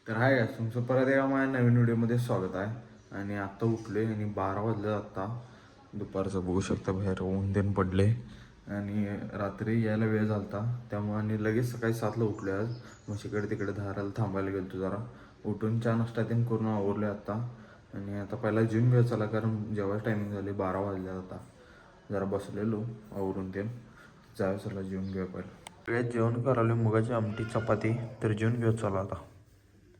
तर हाय का तुमचं परत एका माझ्या नवीन व्हिडिओमध्ये स्वागत आहे. आणि आत्ता उठले आणि 12 वाजले आत्ता. दुपारचं बघू शकता बाहेर ऊन देण पडले आणि रात्री यायला वेळ झाला त्यामुळे आणि लगेच सकाळी 7ला उठले. आज म्हशीकडे तिकडे धाराला थांबायला गेलो जरा. उठून चहा नाश्ता तेन करून आवरले आत्ता. आणि आता पहिला जिम घ्यायला चला कारण जेव्हा टायमिंग झाली 12 वाजले आता. जरा बसलेलो आवरून ते जाऊ चला जेवून घेऊया पहिला. वेळेत जेवण करायला मुगाची आमटी चपाती तर जेवून घेऊ चला आता.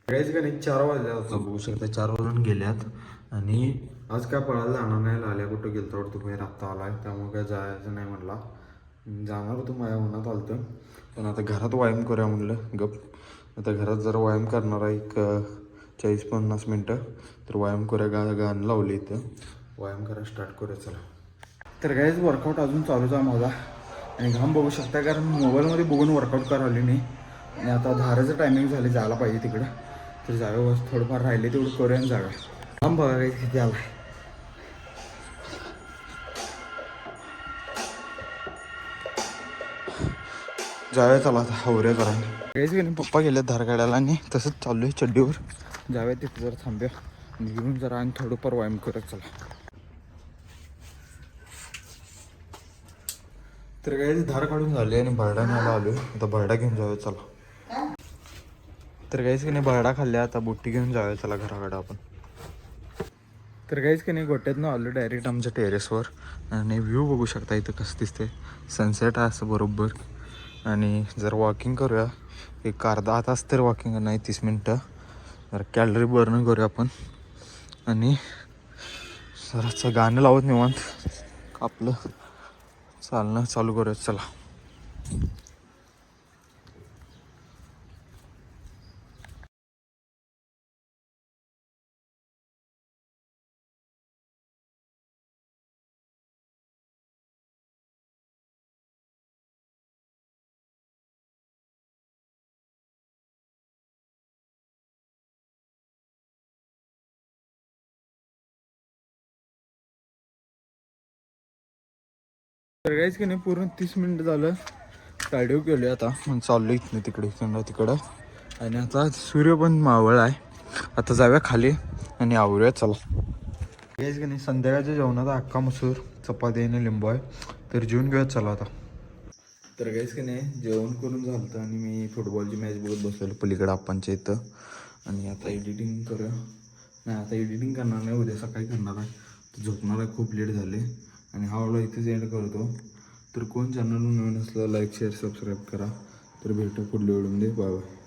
सगळ्याच का नाही 4 वाजल्या असं बघू शकता 4 वाजून गेल्यात. आणि आज काय पळायला जाणार नाही. लाल्या कुठं गेलं तर तुम्ही आत्ता आलाय त्यामुळे काय जायचं नाही म्हटला. जाणार होतो माझ्या मनात आलं पण आता घरात व्यायाम करूया म्हणलं गप. आता घरात जरा व्यायाम करणार आहे एक 40-50 मिनटं. तर व्यायाम करूया गाणं लावले इथं व्यायाम करायला स्टार्ट करूया चला. तर काहीच वर्कआउट अजून चालूच आहे माझा. आणि घाम बघू शकता कारण मोबाईलमध्ये बघून वर्कआउट करायला नाही. आणि आता धाराचं टायमिंग झाले जायला पाहिजे तिकडं. तर जाऊया बस थोडंफार राहिले तेवढं करूया आणि जाऊया. घाम बघा काही किती आला आहे. जाऊया चला आता हवऱ्या करा काहीच की नाही. पप्पा गेले धार काढायला आणि तसंच चालू आहे चड्डीवर. जाऊया तिथं जरा थांब्या आणि घेऊन जरा आणि थोडंफार व्यायाम करत चला. तर काही धार काढून झाले आणि भरडा न्यायला आलो. आता भरडा घेऊन जाऊया चला. तर काहीच की नाही भरडा खाल्ल्या आता बुट्टी घेऊन जाऊया चला घराकडं आपण. तर काहीच की नाही गोट्यातनं आलो डायरेक्ट आमच्या टेरेसवर. आणि व्ह्यू बघू शकता इथं कसं दिसते. सनसेट आहे असं बरोबर. आणि जर वॉकिंग करूया एक अर्धा तास तर वॉकिंग नाही 30 मिनटं. जरा कॅलरी बर्न करूया आपण. आणि जराचं गाणं लावत निवांत आपलं चालणं चालू करूया चला. तर काहीच की नाही पूर्ण 30 मिनटं झालं कार्डिओ केलं आता. मग चाललो इथनं तिकडे तिकडं. आणि आता सूर्य पण मावळ आहे. आता जाऊया खाली आणि आवरूया चला. काहीच की नाही संध्याकाळच्या जेवणात अख्खा मसूर चपाती आणि लिंबू आहे. तर जेवून घेऊया चला आता. तर काहीच की नाही जेवण करून झालं आणि मी फुटबॉलची मॅच बघत बसलेलो पलीकडं आप्पांच्या इथं. आणि आता एडिटिंग करूया. नाही आता एडिटिंग करणार नाही उद्या सकाळी करणार आहे. तर झोपणार आहे खूप लेट झाले. आणि हा व्हिडिओ इथेच एंड करतो. तर कोण चॅनल नवीन असलं लाईक शेअर सबस्क्राईब करा. तर भेटू पुढल्या व्हिडिओमध्ये. Bye bye.